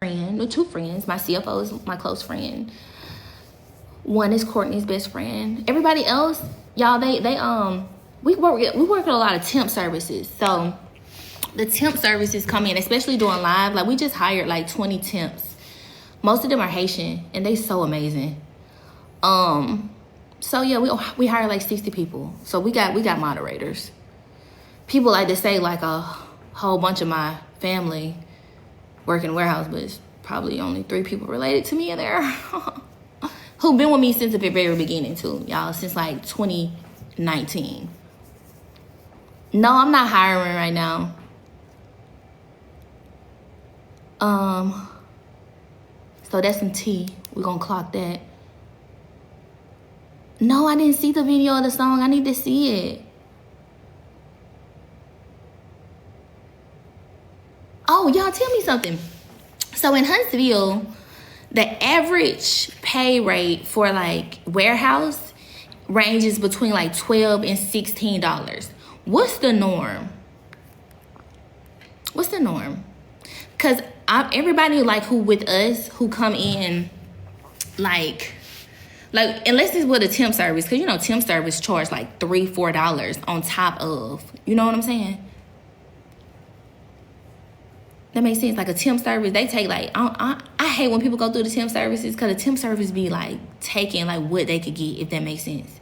friend, no, 2 friends. My CFO is my close friend. One is Courtney's best friend. Everybody else, y'all, we work with a lot of temp services. So the temp services come in, especially doing live. Like, we just hired like 20 temps. Most of them are Haitian, and they so amazing. So yeah, we hire like 60 people. So we got moderators. People like to say like a whole bunch of my family work in the warehouse, but it's probably only 3 people related to me in there. Who've been with me since the very beginning too, y'all, since like 2019. No, I'm not hiring right now. So that's some tea. We're gonna clock that. No, I didn't see the video of the song. I need to see it. Oh, y'all, tell me something. So in Huntsville, the average pay rate for like warehouse ranges between like $12 and $16. What's the norm? What's the norm? Cause everybody like who with us who come in like unless it's with a temp service, cause you know temp service charge like $3-4 on top of, you know what I'm saying? That makes sense. Like a temp service, they take like, I hate when people go through the temp services, because the temp service be like taking like what they could get, if that makes sense.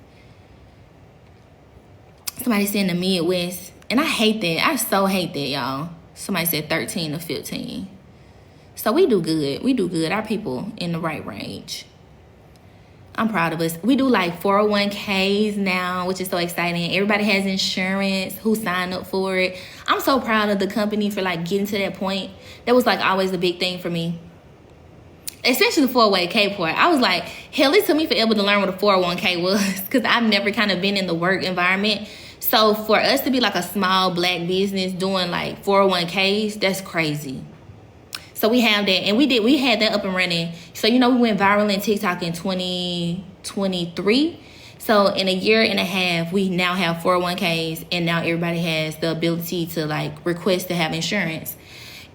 Somebody said in the Midwest, and I hate that. I so hate that, y'all. Somebody said 13 to 15. So we do good. We do good. Our people in the right range. I'm proud of us. We do like 401ks now, which is so exciting. Everybody has insurance who signed up for it. I'm so proud of the company for like getting to that point. That was like always a big thing for me. Especially the 401k part. I was like, hell, it took me forever to learn what a 401k was, because I've never kind of been in the work environment. So for us to be like a small black business doing like 401ks, that's crazy. So we have that, and we had that up and running. So, you know, we went viral in TikTok in 2023. So in a year and a half, we now have 401ks, and now everybody has the ability to like request to have insurance.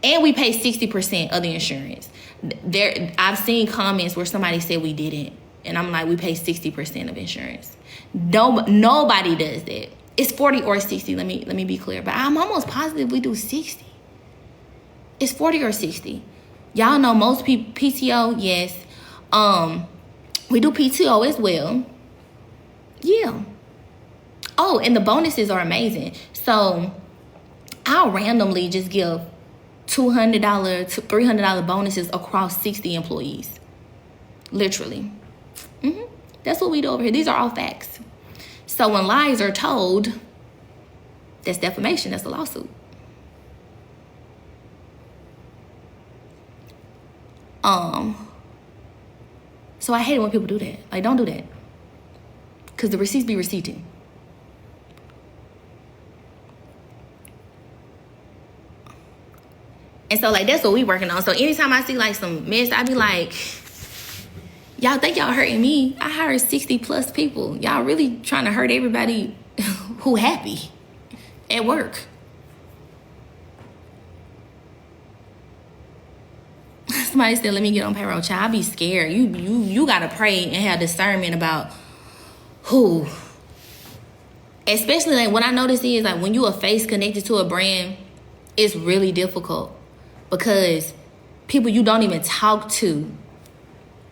And we pay 60% of the insurance. I've seen comments where somebody said we didn't, and I'm like, we pay 60% of insurance. Nobody does that. It's 40 or 60. Let me be clear, but I'm almost positive we do 60. It's 40 or 60. Y'all know most people, PTO, yes. We do PTO as well. Yeah. Oh, and the bonuses are amazing. So I'll randomly just give $200 to $300 bonuses across 60 employees. Literally. That's what we do over here. These are all facts. So when lies are told, that's defamation. That's a lawsuit. So I hate it when people do that. Like, don't do that. Because the receipts be receipting. And so, like, that's what we working on. So anytime I see, like, some mess, I be like, y'all think y'all hurting me? I hired 60 plus people. Y'all really trying to hurt everybody who happy at work. Somebody said, let me get on payroll. Child, I be scared. You gotta pray and have discernment about who. Especially like what I notice is like when you a face connected to a brand, it's really difficult because people you don't even talk to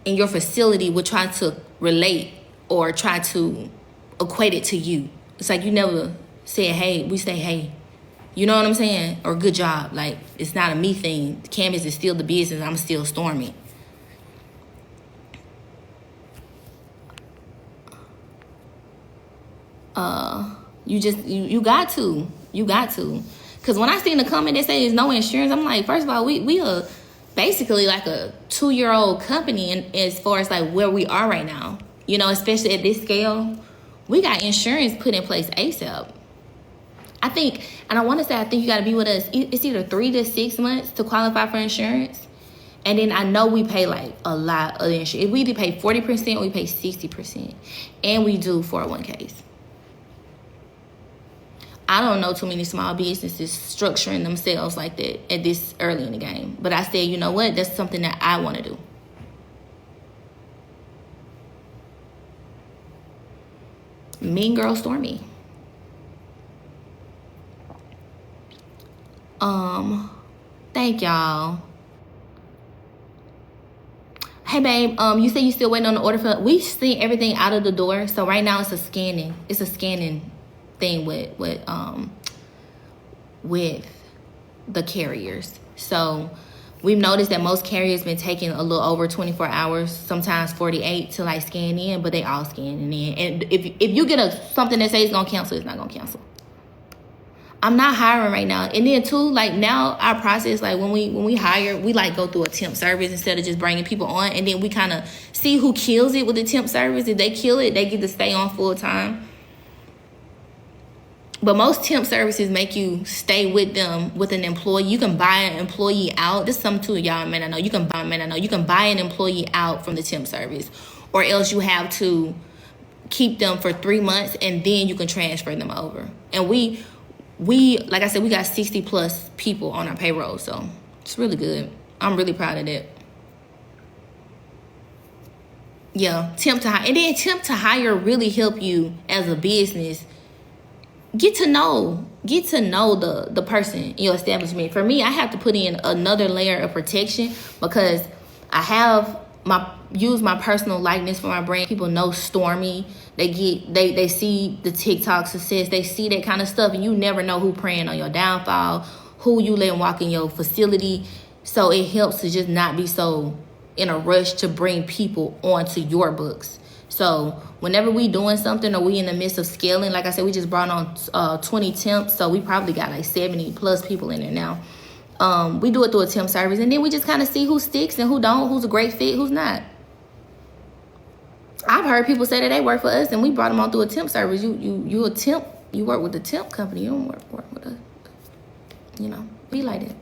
in your facility will try to relate or try to equate it to you. It's like you never said, hey, we say, hey. You know what I'm saying? Or good job. Like, it's not a me thing. Canvas is still the business. I'm still Stormi. You got to. You got to. Because when I seen the comment that says there's no insurance, I'm like, first of all, we are basically like a 2-year-old company in, as far as like where we are right now. You know, especially at this scale. We got insurance put in place ASAP. I think, and I want to say, I think you got to be with us. It's either 3 to 6 months to qualify for insurance. And then I know we pay like a lot of the insurance. We either pay 40% or we pay 60%. And we do 401ks. I don't know too many small businesses structuring themselves like that at this early in the game. But I said, you know what? That's something that I want to do. Mean Girl Stormi. Thank y'all. Hey babe, you say you still waiting on the order for? We sent everything out of the door, so right now it's a scanning thing with the carriers. So we've noticed that most carriers been taking a little over 24 hours, sometimes 48 to like scan in, but they all scanning in. And if you get something that says it's gonna cancel, it's not gonna cancel. I'm not hiring right now. And then too, like now our process, like when we hire, we like go through a temp service instead of just bringing people on. And then we kind of see who kills it with the temp service. If they kill it, they get to stay on full time. But most temp services make you stay with them with an employee. You can buy an employee out. This is something too, y'all may not know. You can buy an employee out from the temp service, or else you have to keep them for 3 months and then you can transfer them over. And we like I said, we got 60 plus people on our payroll, so it's really good. I'm really proud of that. Yeah, temp to hire. And then temp to hire really help you as a business get to know the person in your establishment. For me, I have to put in another layer of protection because I have use my personal likeness for my brand. People know Stormi. They see the TikTok success. They see that kind of stuff, and you never know who preying on your downfall, who you letting walk in your facility. So it helps to just not be so in a rush to bring people onto your books. So whenever we doing something or we in the midst of scaling, like I said, we just brought on 20 temps, so we probably got like 70 plus people in there now. We do it through a temp service, and then we just kind of see who sticks and who don't, who's a great fit, who's not. I've heard people say that they work for us, and we brought them on through a temp service. You a temp, you work with the temp company. You don't work with a, be like that.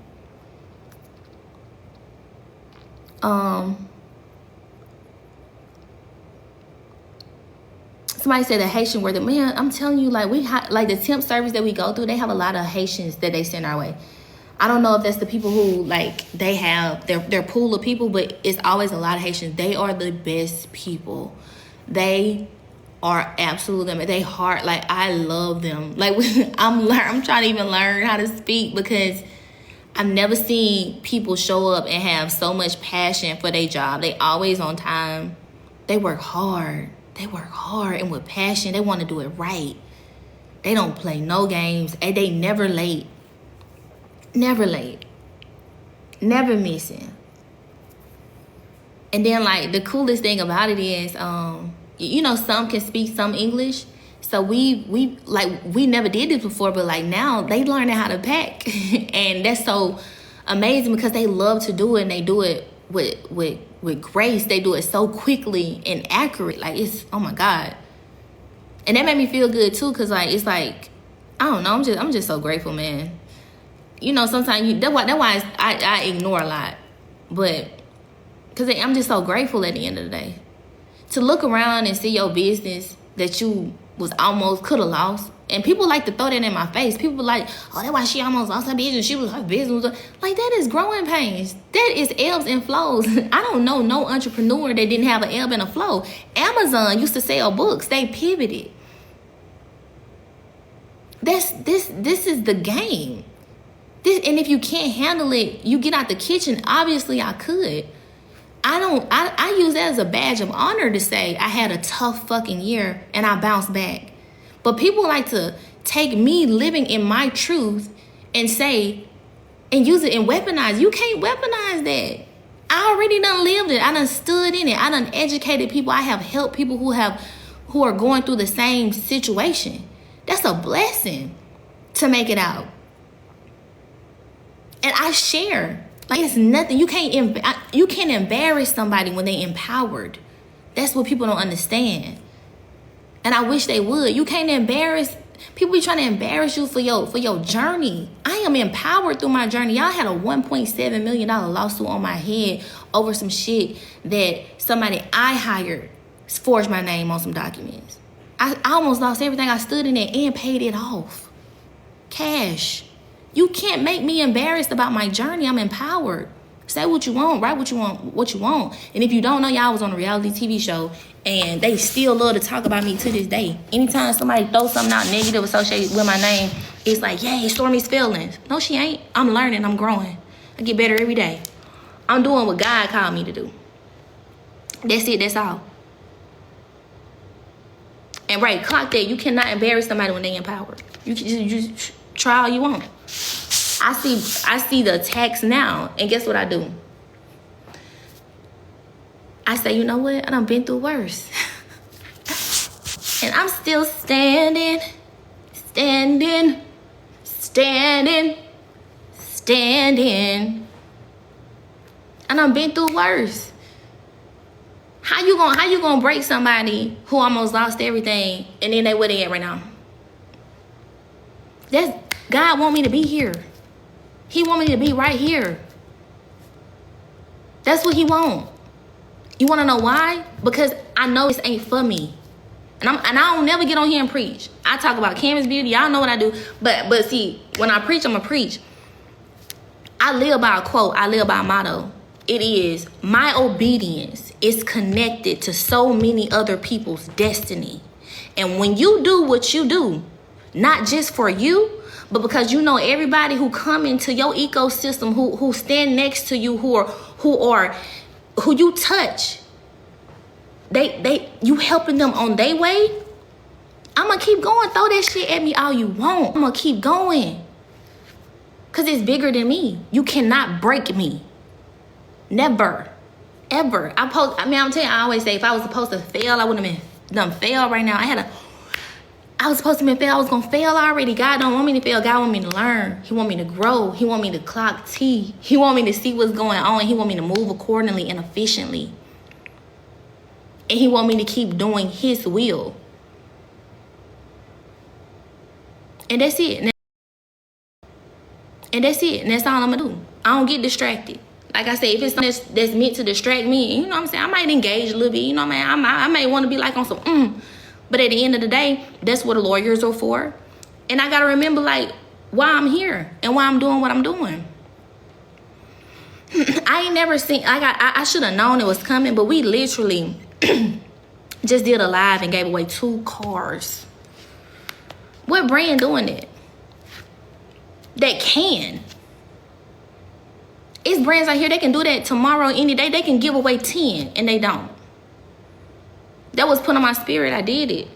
Somebody said the Haitian word. Man, I'm telling you, like like the temp service that we go through, they have a lot of Haitians that they send our way. I don't know if that's the people who like they have their pool of people, but it's always a lot of Haitians. They are the best people. They are absolutely, they heart, like I love them. Like I'm trying to even learn how to speak because I've never seen people show up and have so much passion for their job. They always on time. They work hard. And with passion. They want to do it right. They don't play no games. And they never late. Never late. Never missing. And then like the coolest thing about it is, some can speak some English. So we never did this before, but like now they learning how to pack. And that's so amazing because they love to do it, and they do it with grace. They do it so quickly and accurate. Like it's, oh my God. And that made me feel good too, because like it's like, I don't know, I'm just so grateful, man. Sometimes that's why I ignore a lot. But because I'm just so grateful at the end of the day. To look around and see your business that you was almost could have lost. And people like to throw that in my face. People like, oh, that's why she almost lost her business. Her business was like, that is growing pains. That is ebbs and flows. I don't know no entrepreneur that didn't have an ebb and a flow. Amazon used to sell books. They pivoted. This is the game. And if you can't handle it, you get out the kitchen. Obviously, I could. I use that as a badge of honor to say I had a tough fucking year and I bounced back. But people like to take me living in my truth and say, and use it and weaponize. You can't weaponize that. I already done lived it. I done stood in it. I done educated people. I have helped people who are going through the same situation. That's a blessing to make it out. And I share. Like it's nothing. You can't embarrass somebody when they empowered. That's what people don't understand. And I wish they would. You can't embarrass. People be trying to embarrass you for your journey. I am empowered through my journey. Y'all had a $1.7 million lawsuit on my head over some shit that somebody I hired forged my name on some documents. I almost lost everything. I stood in there and paid it off. Cash. You can't make me embarrassed about my journey. I'm empowered. Say what you want, write what you want. And if you don't know, y'all was on a reality TV show, and they still love to talk about me to this day. Anytime somebody throws something out negative associated with my name, it's like, yay, Stormi's feelings. No, she ain't. I'm learning. I'm growing. I get better every day. I'm doing what God called me to do. That's it. That's all. And right, clock that. You cannot embarrass somebody when they empowered. You can just try all you want. I see the attacks now, and guess what I do? I say, you know what? I done been through worse. And I'm still standing. And I've been through worse. How you gonna break somebody who almost lost everything, and then they where they at right now? That's God want me to be here. He want me to be right here. That's what he want. You want to know why? Because I know this ain't for me. And I don't never get on here and preach. I talk about canvas beauty. Y'all know what I do. But see, when I preach, I'm going to preach. I live by a quote. I live by a motto. It is, my obedience is connected to so many other people's destiny. And when you do what you do, not just for you, but because you know everybody who come into your ecosystem, who stand next to you, who you touch, you helping them on their way. I'm gonna keep going. Throw that shit at me all you want. I'm gonna keep going. Cause it's bigger than me. You cannot break me. Never. Ever. I'm telling you, I always say if I was supposed to fail, I wouldn't have been done fail right now. I was supposed to be fail. I was going to fail already. God don't want me to fail. God want me to learn. He want me to grow. He want me to clock T. He want me to see what's going on. He want me to move accordingly and efficiently. And he want me to keep doing his will. And that's it. And that's it. And that's all I'm going to do. I don't get distracted. Like I said, if it's something that's meant to distract me, you know what I'm saying? I might engage a little bit. You know what I mean? I may want to be like on some, But at the end of the day, that's what the lawyers are for. And I got to remember, like, why I'm here and why I'm doing what I'm doing. I ain't never seen, I should have known it was coming, but we literally just did a live and gave away 2 cars. What brand doing it? That can. It's brands out here, they can do that tomorrow, any day. They can give away 10, and they don't. That was put on my spirit. I did it.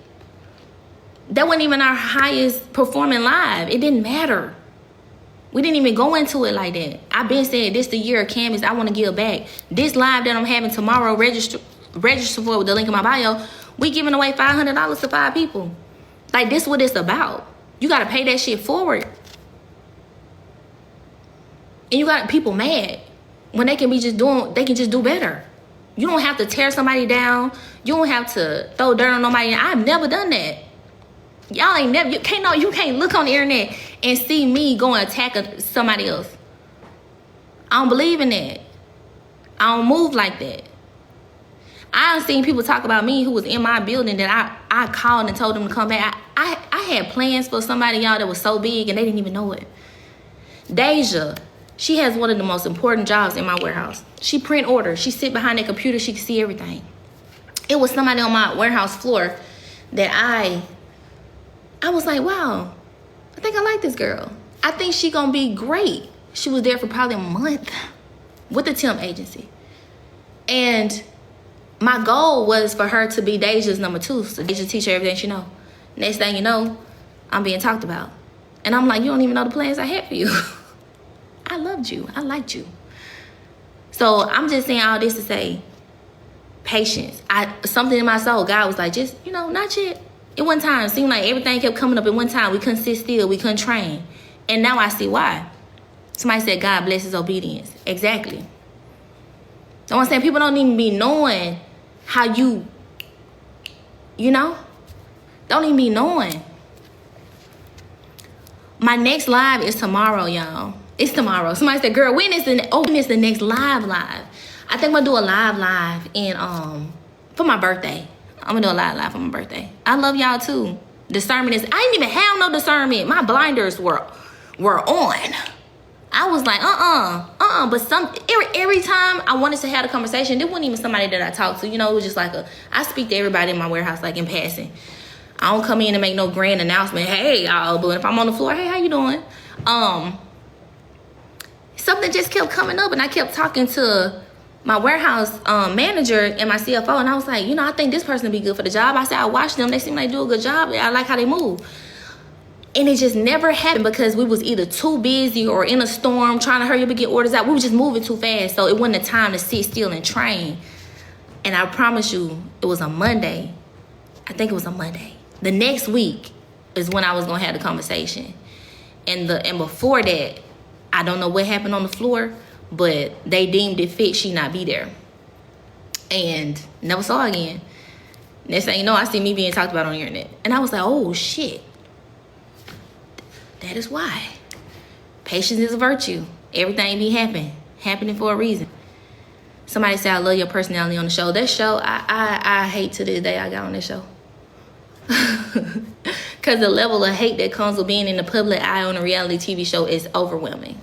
That wasn't even our highest performing live. It didn't matter. We didn't even go into it like that. I've been saying this the year of Canvas. I want to give back. This live that I'm having tomorrow, register for with the link in my bio. We giving away $500 to 5 people. Like, this is what it's about. You got to pay that shit forward. And you got people mad when they can just do better. You don't have to tear somebody down. You don't have to throw dirt on nobody. I've never done that. Y'all ain't never, you can't look on the internet and see me go and attack somebody else. I don't believe in that. I don't move like that. I've seen people talk about me who was in my building that I called and told them to come back. I had plans for somebody, y'all, that was so big and they didn't even know it. Deja, she has one of the most important jobs in my warehouse. She print orders. She sit behind that computer. She can see everything. It was somebody on my warehouse floor that I was like, wow, I think I like this girl. I think she gonna be great. She was there for probably a month with the temp agency. And my goal was for her to be Deja's number 2. So Deja teach her everything she know. Next thing you know, I'm being talked about. And I'm like, you don't even know the plans I had for you. I loved you. I liked you. So I'm just saying all this to say, patience. Something in my soul, God was like, just, not yet. At one time, it seemed like everything kept coming up at one time. We couldn't sit still. We couldn't train. And now I see why. Somebody said, God blesses obedience. Exactly. So I'm saying people don't even be knowing how don't even be knowing. My next live is tomorrow, y'all. It's tomorrow. Somebody said, girl, when is the next live? I think I'm gonna do a live in for my birthday. I'm gonna do a live for my birthday. I love y'all too. Discernment is, I didn't even have no discernment. My blinders were on. I was like, but every time I wanted to have a conversation, there wasn't even somebody that I talked to. You know, it was just like I speak to everybody in my warehouse, like in passing. I don't come in and make no grand announcement. Hey, y'all, but if I'm on the floor, hey, how you doing? Something just kept coming up, and I kept talking to my warehouse manager and my CFO, and I was like, you know, I think this person would be good for the job. I said, I watch them. They seem like they do a good job. I like how they move. And it just never happened because we was either too busy or in a storm trying to hurry up and get orders out. We were just moving too fast, so it wasn't the time to sit still and train. And I promise you, it was a Monday. I think it was a Monday. The next week is when I was going to have the conversation. And before that, I don't know what happened on the floor, but they deemed it fit she not be there. And never saw her again. Next thing you know, I see me being talked about on the internet. And I was like, oh, shit. That is why. Patience is a virtue. Everything be happening for a reason. Somebody said, I love your personality on the show. That show, I hate to this day I got on that show. Because the level of hate that comes with being in the public eye on a reality TV show is overwhelming.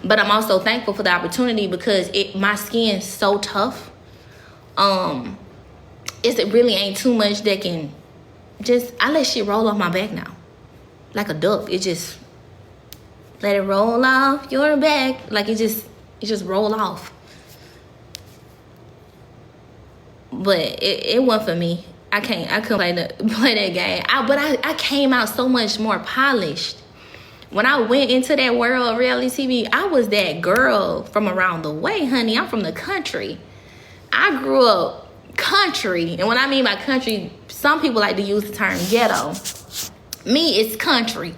But I'm also thankful for the opportunity because my skin's so tough. It really ain't too much that can I let shit roll off my back now. Like a duck. It just let it roll off your back. Like it just roll off. But it wasn't for me. I couldn't play that game. But I came out so much more polished. When I went into that world of reality TV, I was that girl from around the way, honey. I'm from the country. I grew up country. And when I mean by country, some people like to use the term ghetto. Me, it's country.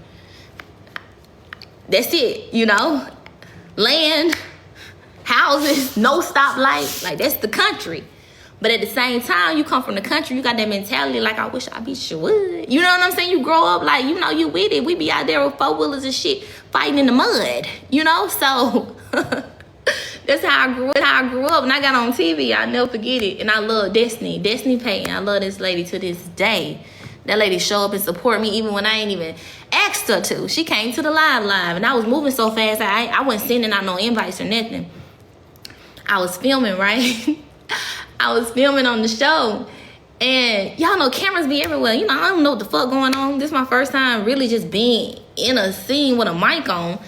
That's it, you know? Land, houses, no stoplight. Like, that's the country. But at the same time, you come from the country, you got that mentality like, I wish I be sure. You know what I'm saying? You grow up like, you know, you with it. We be out there with four-wheelers and shit fighting in the mud, you know? So that's how I grew up. And I got on TV. I'll never forget it. And I love Destiny Payton. I love this lady to this day. That lady show up and support me even when I ain't even asked her to. She came to the live. And I was moving so fast, I wasn't sending out no invites or nothing. I was filming, right? I was filming on the show. And y'all know cameras be everywhere. You know, I don't know what the fuck going on. This is my first time really just being in a scene with a mic on.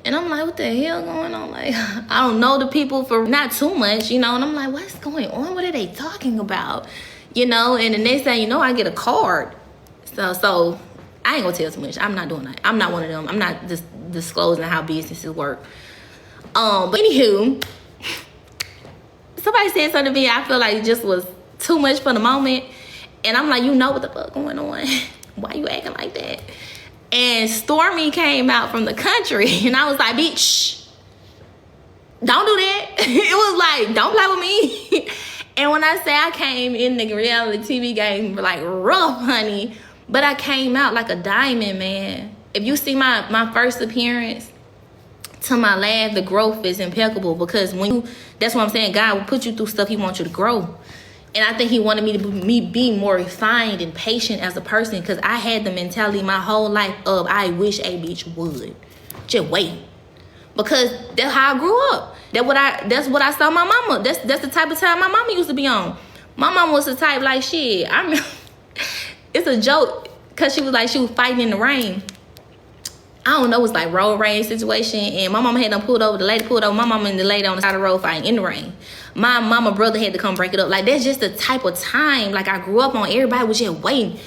And I'm like, what the hell going on? Like, I don't know the people for not too much, you know. And I'm like, what's going on? What are they talking about? You know, and the next thing you know, I get a card. So I ain't gonna tell too much. I'm not doing that. I'm not one of them. I'm not just disclosing how businesses work. But anywho, somebody said something to me I feel like it just was too much for the moment. And I'm like, you know what the fuck going on? Why you acting like that? And Stormi came out from the country. And I was like, bitch, don't do that. It was like, don't play with me. And when I say I came in the reality TV game like rough, honey, but I came out like a diamond, man. If you see my first appearance to my last, the growth is impeccable because that's what I'm saying, God will put you through stuff he wants you to grow. And I think he wanted me to be more refined and patient as a person because I had the mentality my whole life of I wish a bitch would. Just wait. Because that's how I grew up. That's what I saw my mama. That's the type of time my mama used to be on. My mama was the type like shit. I remember it's a joke because she was fighting in the rain. I don't know, it was like road rage situation. And my mama had them pulled over. The lady pulled over my mama and the lady on the side of the road fighting in the rain. My mama brother had to come break it up. Like, that's just the type of time like I grew up on. Everybody was just waiting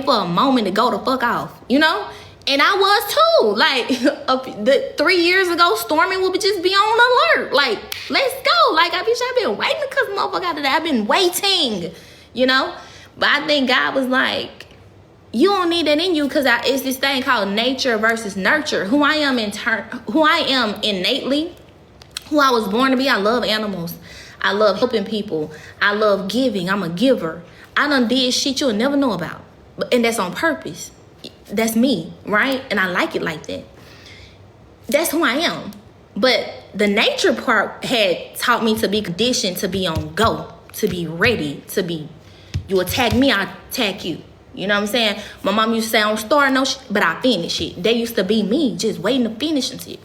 for a moment to go the fuck off, you know? And I was too. Like, 3 years ago, Stormi would just be on alert. Like, let's go. Like, I've been waiting because motherfucker out of that. I've been waiting, you know? But I think God was like, you don't need that in you because it's this thing called nature versus nurture. Who I am innately, who I was born to be. I love animals. I love helping people. I love giving. I'm a giver. I done did shit you'll never know about. And that's on purpose. That's me, right? And I like it like that. That's who I am. But the nature part had taught me to be conditioned to be on go, to be ready, to be, you attack me, I attack you. You know what I'm saying? My mom used to say I don't start no shit, but I finish it. They used to be me, just waiting to finish and shit.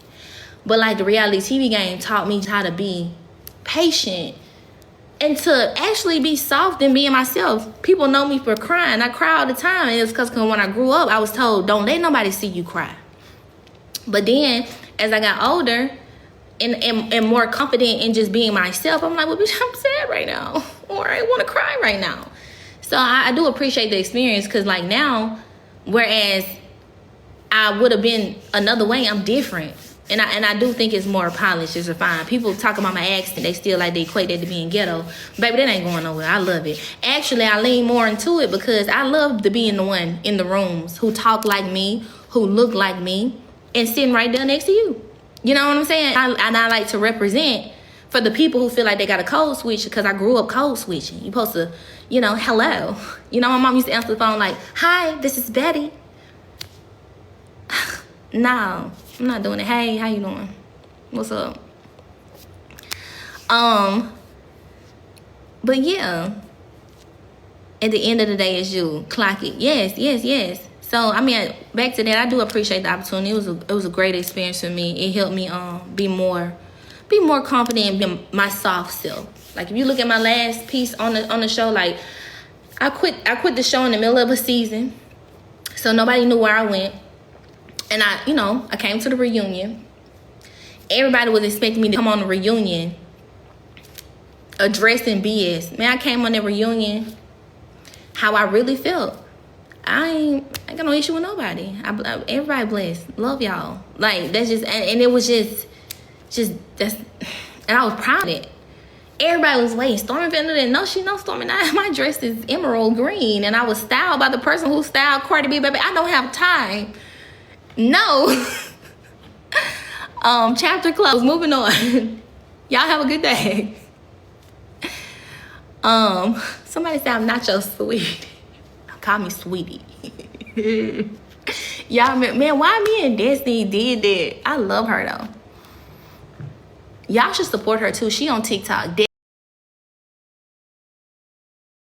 But like the reality TV game taught me how to be patient and to actually be soft and being myself. People know me for crying. I cry all the time. And it's because when I grew up, I was told, don't let nobody see you cry. But then as I got older and more confident in just being myself, I'm like, well, bitch, I'm sad right now. Or I want to cry right now. So I do appreciate the experience, because like now, whereas I would have been another way, I'm different. And I do think it's more polished, it's refined. People talk about my accent, they still like they equate that to being ghetto. Baby, that ain't going nowhere. I love it. Actually, I lean more into it because I love to be the one in the rooms who talk like me, who look like me, and sitting right there next to you. You know what I'm saying? And I like to represent for the people who feel like they got a code switch, because I grew up code switching. You supposed to, you know, hello. You know, my mom used to answer the phone like, hi, this is Betty. No, I'm not doing it. Hey, how you doing? What's up? But yeah, at the end of the day, it's you. Clock it. Yes, yes, yes. So I mean, back to that, I do appreciate the opportunity. It was a great experience for me. It helped me be more confident in my soft self. Like if you look at my last piece on the show, like I quit the show in the middle of a season, so nobody knew where I went. And I came to the reunion. Everybody was expecting me to come on the reunion addressing BS. Man, I came on that reunion how I really felt. I ain't got no issue with nobody. Everybody blessed. Love y'all. Like, that's just, and it was just that's, and I was proud of it. Everybody was waiting. Stormi didn't know. She knows Stormi. My dress is emerald green, and I was styled by the person who styled Cardi B. Baby, I don't have time. No. Chapter closed. Moving on. Y'all have a good day. Somebody said I'm not your sweetie. Call me sweetie. Y'all, man, why me and Destiny did that? I love her though. Y'all should support her too. She on TikTok.